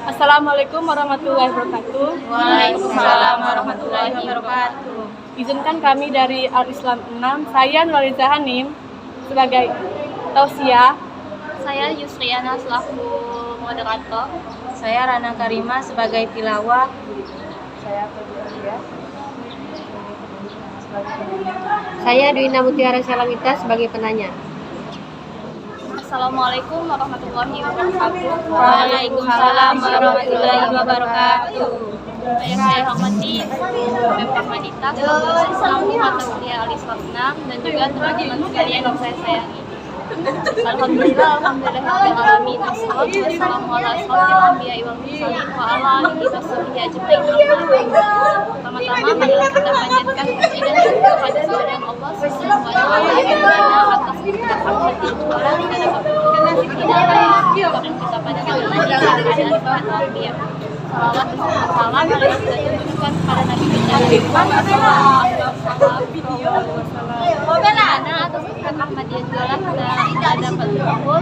Assalamualaikum warahmatullahi wabarakatuh. Waalaikumsalam warahmatullahi wabarakatuh. Izinkan kami dari Al-Islam 6, saya Nurhaliza Hanim sebagai tausiah. Saya Yusriana selaku moderator. Saya Rana Karima sebagai tilawah. Saya Dwina Mutiara Salamita sebagai penanya. Assalamualaikum warahmatullahi wabarakatuh. Waalaikumsalam warahmatullahi wabarakatuh. Yang saya hormati Pemkab Madita, selaku Tausiah Al-Islam 6 dan juga teman-teman sekalian yang saya sayangi. Alhamdulillahirrahmanirrahim. Wassalatu wassalamu ala asyrofil anbiya'i wal mursalin wa ala alihi wasahbihi ajmain. Pertama-tama marilah kita panjatkan puji dan syukur pada kehadiran Allah Subhanahu wa taala yang mana atas keberkahan dan jualan tidak dapat dan kita pada Nabi dan para anbiya. Salawat dan salam marilah kita tujukan kepada Nabi kita Muhammad sallallahu alaihi wasallam. Karena atas berkat Ahmadiyah jualan kita dapat berkumpul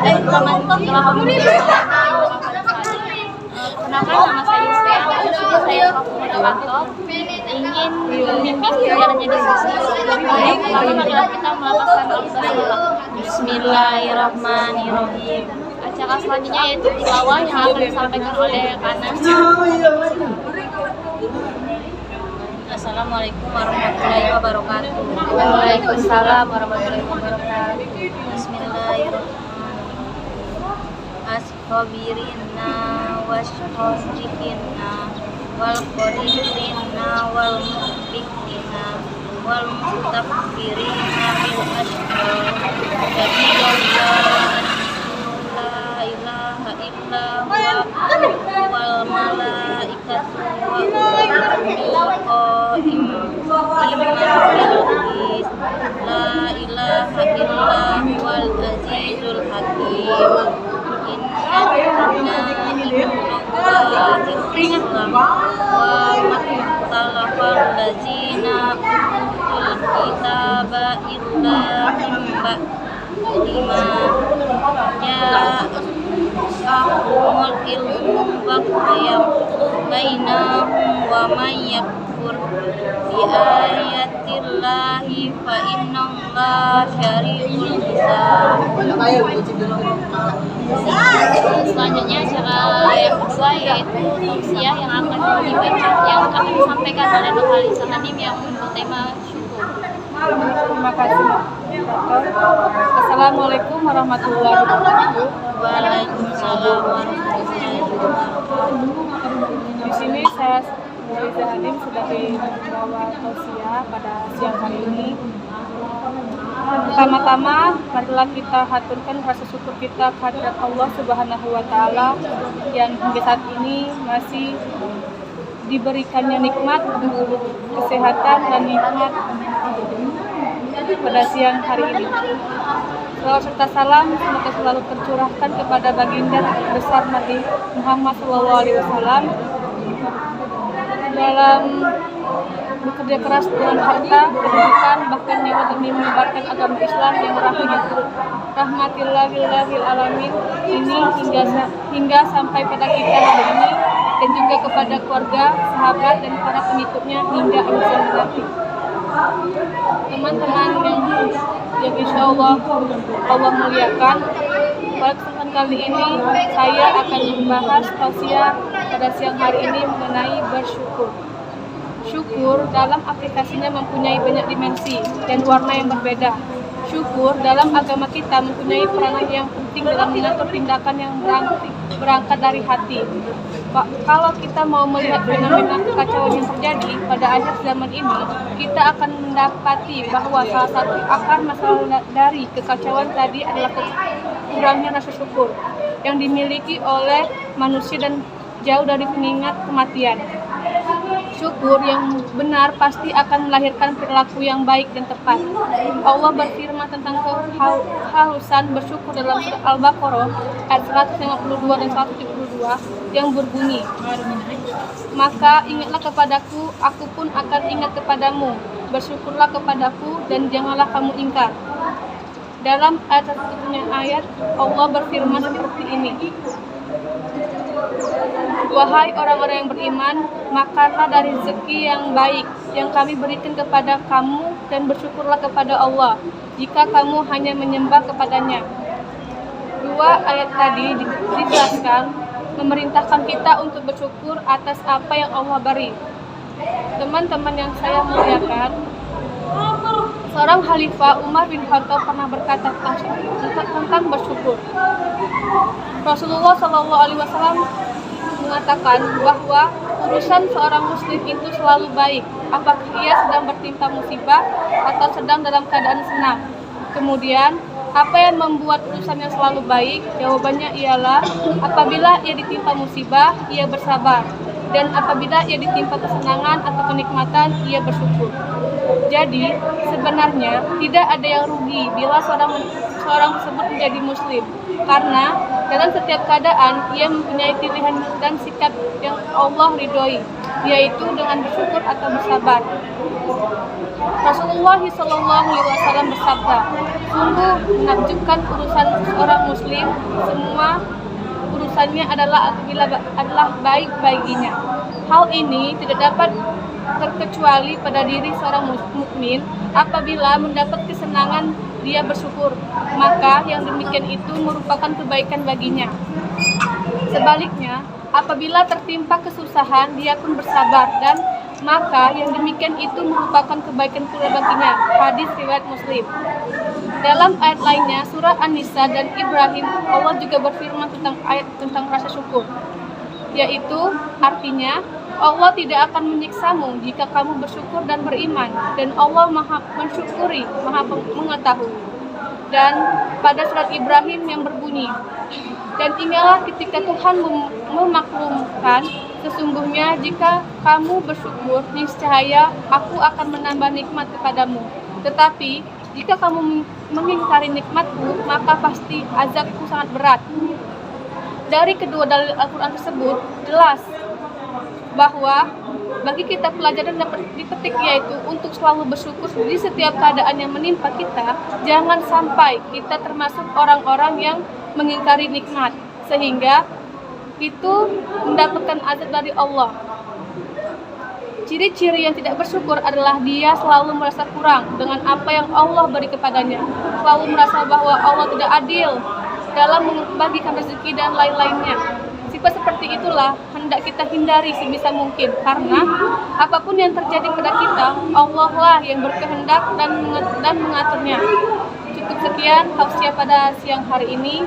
dan teman-teman telah memiliki perkenalkan nama saya Yusriana, saya selaku moderator ingin memimpin jalannya diskusi. Pertama marilah kita melapaskan al-basmalah. Bismillahirrahmanirrahim. Acara selanjutnya yaitu tilawah yang akan disampaikan oleh Anas. Assalamualaikum warahmatullahi wabarakatuh. Waalaikumsalam warahmatullahi wabarakatuh. Bismillahirrahmanirrahim. As-sabirina wasyadiqina wal qadidina wal muqbitina wal mustakbirina bil ashqar. La ilaha illa huwa wal malaikatu wa la ilaha illa huwal azizul hakim. Inna Islam wa mattalafal lazina utul kitaba illa imba lima ja'ahumul ilmu baghyam bainahum wa may yakfur bi ayatillahi fa innallaha syarihul hisab. Selanjutnya acara yang kedua yaitu tausiah yang akan disampaikan oleh Nurhaliza Hanim yang bertema syukur. Terima kasih. Assalamualaikum warahmatullahi wabarakatuh. Waalaikumsalam warahmatullahi wabarakatuh. Di sini saya Nurhaliza Hanim sebagai pembawa tausiah pada siang hari ini. Pertama-tama, marilah kita haturkan rasa syukur kita kehadirat Allah Subhanahu wa taala yang hingga saat ini masih diberikannya nikmat, kesehatan dan nikmat pada siang hari ini. Salawat serta salam semoga selalu tercurahkan kepada baginda besar Nabi Muhammad SAW dalam bekerja keras dengan harta, pendidikan, bahkan nyawa demi menyebarkan agama Islam yang rahmatillahil alamin ini hingga sampai pada kita hari ini dan juga kepada keluarga, sahabat dan para pengikutnya hingga akhir zaman nanti. Teman-teman yang insya Allah muliakan, pada kesempatan kali ini saya akan membahas tausiah pada siang hari ini mengenai bersyukur. Syukur dalam aplikasinya mempunyai banyak dimensi dan warna yang berbeda. Syukur dalam agama kita mempunyai peranan yang penting dalam mengatur tindakan yang berangkat dari hati. Kalau kita mau melihat fenomena kekacauan yang terjadi pada akhir zaman ini, kita akan mendapati bahwa salah satu akar masalah dari kekacauan tadi adalah kurangnya rasa syukur yang dimiliki oleh manusia dan jauh dari pengingat kematian. Syukur yang benar pasti akan melahirkan perilaku yang baik dan tepat. Allah berfirman tentang keharusan bersyukur dalam surat Al-Baqarah ayat 152 dan 172 yang berbunyi, "Maka ingatlah kepadaku, aku pun akan ingat kepadamu. Bersyukurlah kepadaku dan janganlah kamu ingkar." Dalam ayat Allah berfirman seperti ini, Wahai orang-orang yang beriman, makanlah dari rezeki yang baik yang kami berikan kepada kamu dan bersyukurlah kepada Allah jika kamu hanya menyembah kepadanya. Dua ayat tadi dijelaskan memerintahkan kita untuk bersyukur atas apa yang Allah beri. Teman-teman yang saya muliakan, seorang Khalifah Umar bin Khattab pernah berkata tentang bersyukur. Rasulullah SAW mengatakan bahwa urusan seorang muslim itu selalu baik, apakah ia sedang bertimpa musibah atau sedang dalam keadaan senang. Kemudian, apa yang membuat urusannya selalu baik? Jawabannya ialah apabila ia ditimpa musibah, ia bersabar, dan apabila ia ditimpa kesenangan atau kenikmatan, ia bersyukur. Jadi, sebenarnya tidak ada yang rugi bila seorang tersebut menjadi muslim, karena dalam setiap keadaan ia mempunyai pilihan dan sikap yang Allah ridhoi, yaitu dengan bersyukur atau bersabar. Rasulullah SAW bersabda, sungguh menakjubkan urusan seorang muslim, semua urusannya adalah baik baginya. Hal ini tidak dapat terkecuali pada diri seorang mukmin. Apabila mendapat kesenangan dia bersyukur, maka yang demikian itu merupakan kebaikan baginya. Sebaliknya, apabila tertimpa kesusahan dia pun bersabar, dan maka yang demikian itu merupakan kebaikan pula baginya. Hadis riwayat Muslim. Dalam ayat lainnya, surah An-Nisa dan Ibrahim, Allah juga berfirman tentang rasa syukur, yaitu artinya Allah tidak akan menyiksamu jika kamu bersyukur dan beriman, dan Allah Maha mensyukuri, Maha mengetahui. Dan pada surat Ibrahim yang berbunyi, dan ingatlah ketika Tuhan memaklumkan, sesungguhnya jika kamu bersyukur, niscaya aku akan menambah nikmat kepadamu. Tetapi jika kamu mengingkari nikmatku, maka pasti azabku sangat berat. Dari kedua dalil Al-Quran tersebut, jelas bahwa bagi kita pelajaran dapat dipetik, yaitu untuk selalu bersyukur di setiap keadaan yang menimpa kita. Jangan sampai kita termasuk orang-orang yang mengingkari nikmat, sehingga itu mendapatkan azab dari Allah. Ciri-ciri yang tidak bersyukur adalah dia selalu merasa kurang dengan apa yang Allah beri kepadanya, selalu merasa bahwa Allah tidak adil dalam membagikan rezeki dan lain-lainnya. Sifat seperti itulah hendak kita hindari sebisa mungkin, karena apapun yang terjadi pada kita, Allah lah yang berkehendak dan mengaturnya. Cukup sekian tausiah pada siang hari ini.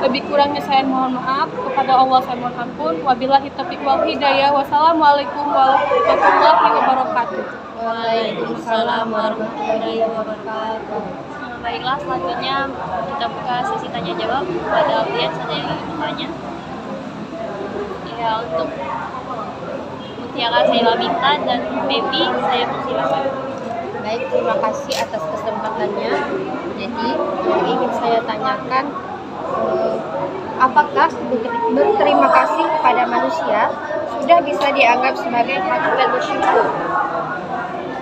Lebih kurangnya saya mohon maaf, kepada Allah saya mohon ampun. Wabillahi taufiq wal hidayah. Wassalamualaikum warahmatullahi wabarakatuh. Waalaikumsalam warahmatullahi wabarakatuh. Baiklah, selanjutnya kita buka sesi tanya jawab pada audiens. Ada yang ingin bertanya? Ya, untuk Mutiara Sheila Minta dan Baby, saya persilakan. Baik, terima kasih atas kesempatannya. Jadi, yang ingin saya tanyakan, apakah berterima kasih kepada manusia sudah bisa dianggap sebagai hakikat bersyukur?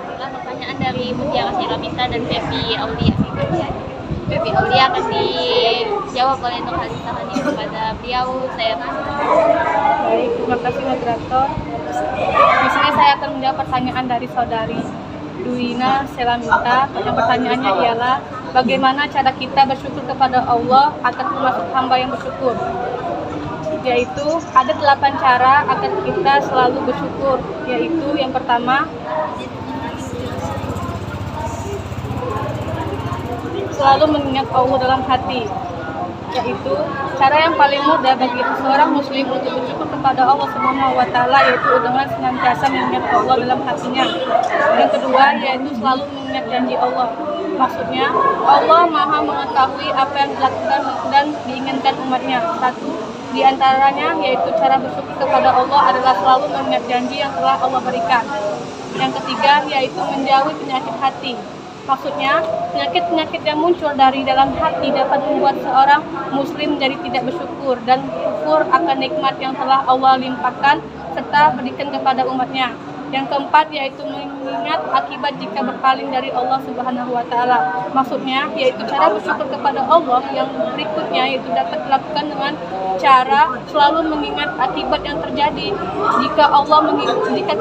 Itulah pertanyaan dari Mutiara Sheila Minta dan Baby Aulia. Baby Aulia akan dijawab oleh Nur Halisa Hanif. Kepada beliau, saya Baik, terima kasih moderator. Di sini saya akan menjawab pertanyaan dari saudari Duina Selaminta. Yang pertanyaannya ialah, bagaimana cara kita bersyukur kepada Allah agar termasuk hamba yang bersyukur? Yaitu ada 8 cara agar kita selalu bersyukur. Yaitu yang pertama, selalu mengingat Allah dalam hati. Yaitu cara yang paling mudah bagi seorang muslim untuk bersyukur kepada Allah Subhanahu wa taala, yaitu dengan senantiasa mengingat Allah dalam hatinya. Yang kedua, yaitu selalu mengingat janji Allah. Maksudnya, Allah Maha mengetahui apa yang dilakukan dan diinginkan umatnya. Satu di antaranya yaitu cara bersyukur kepada Allah adalah selalu mengingat janji yang telah Allah berikan. Yang ketiga, yaitu menjauhi penyakit hati. Maksudnya, penyakit-penyakit yang muncul dari dalam hati dapat membuat seorang muslim menjadi tidak bersyukur dan kufur akan nikmat yang telah Allah limpahkan serta berikan kepada umatnya. Yang keempat yaitu mengingat akibat jika berpaling dari Allah Subhanahu wa taala. Maksudnya yaitu cara bersyukur kepada Allah yang berikutnya yaitu dapat dilakukan dengan cara selalu mengingat akibat yang terjadi jika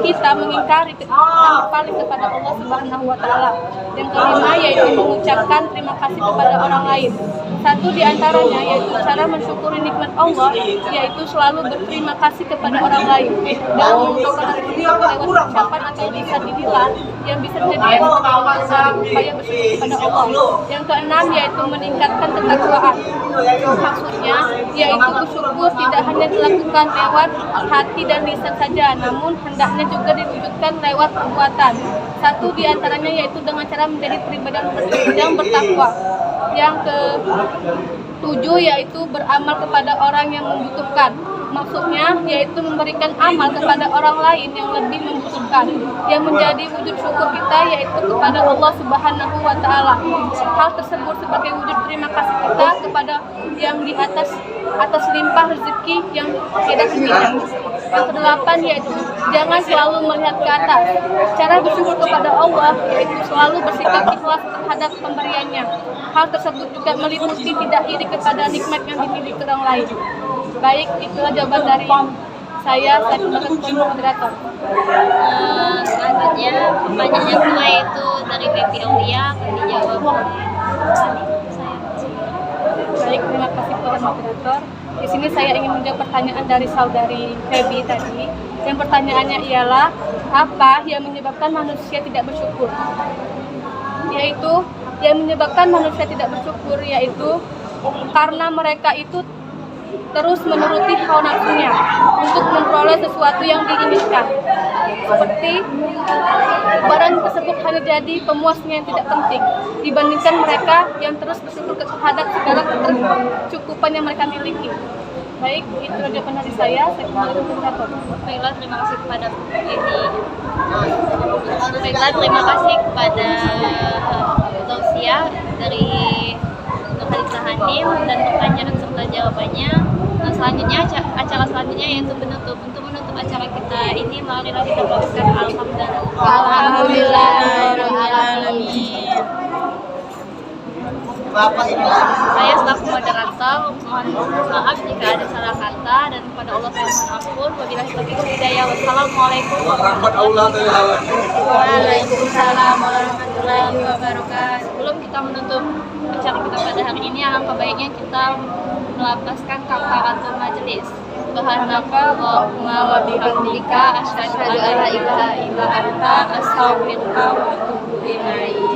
kita mengingkari dan berpaling kepada Allah Subhanahu wa taala. Yang kelima yaitu mengucapkan terima kasih kepada orang lain. Satu di antaranya yaitu cara mensyukuri nikmat Allah yaitu selalu berterima kasih kepada orang lain dan mengungkapkan lewat ucapan atau lisan inilah yang bisa menjadi supaya bersyukur kepada Allah. Yang keenam yaitu meningkatkan ketakwaan. Maksudnya yaitu bersyukur tidak hanya dilakukan lewat hati dan lisan saja, namun hendaknya juga diwujudkan lewat perbuatan. Satu di antaranya yaitu dengan cara menjadi pribadi yang bertakwa. Yang ketujuh yaitu beramal kepada orang yang membutuhkan. Maksudnya yaitu memberikan amal kepada orang lain yang lebih membutuhkan. Yang menjadi wujud syukur kita yaitu kepada Allah Subhanahu wa taala. Hal tersebut sebagai wujud terima kasih kita kepada yang di atas limpah rezeki yang tidak hentikan. Yang kedelapan yaitu jangan selalu melihat ke atas. Cara bersyukur kepada Allah yaitu selalu bersikap ikhlas terhadap pemberiannya. Hal tersebut juga meliputi tidak iri kepada nikmat yang dimiliki orang lain. Baik, itulah jawaban dari saya sebagai moderator. Selanjutnya pertanyaan yang kedua itu dari Baby Aulia akan dijawab oleh saya. Baik, terima kasih kepada moderator. Di sini saya ingin menjawab pertanyaan dari saudari Feby tadi. Yang pertanyaannya ialah apa yang menyebabkan manusia tidak bersyukur? Yaitu yang menyebabkan manusia tidak bersyukur yaitu karena mereka itu terus menuruti hawa nafsunya untuk memperoleh sesuatu yang diinginkan. Seperti barang tersebut hanya jadi pemuasnya yang tidak penting dibandingkan mereka yang terus bersyukur terhadap segala ketercukupan yang mereka miliki. Baik, itu jawaban dari saya kembali ke moderator. Baiklah, terima kasih kepada Baiklah, terima kasih kepada Tausia dari Nurhaliza Hanim dan pertanyaan serta jawabannya. Nah, selanjutnya acara selanjutnya yaitu penutup. Untuk menutup acara kita ini, marilah kita berdoa alhamdulillahirobbilalamin. Saya selaku moderator mohon maaf jika ada salah kata dan kepada Allah saya mohon ampun. Wabillahi taufiq wal hidayah. Wassalamualaikum warahmatullahi wabarakatuh. Waalaikumsalam warahmatullahi wabarakatuh. Sebelum kita menutup acara kita pada hari ini, alangkah baiknya kita melapaskan kafaratul majelis. Subhanakallahumma wa bihamdika asyhadu an la ilaha illa anta astaghfiruka wa atubu ilaik.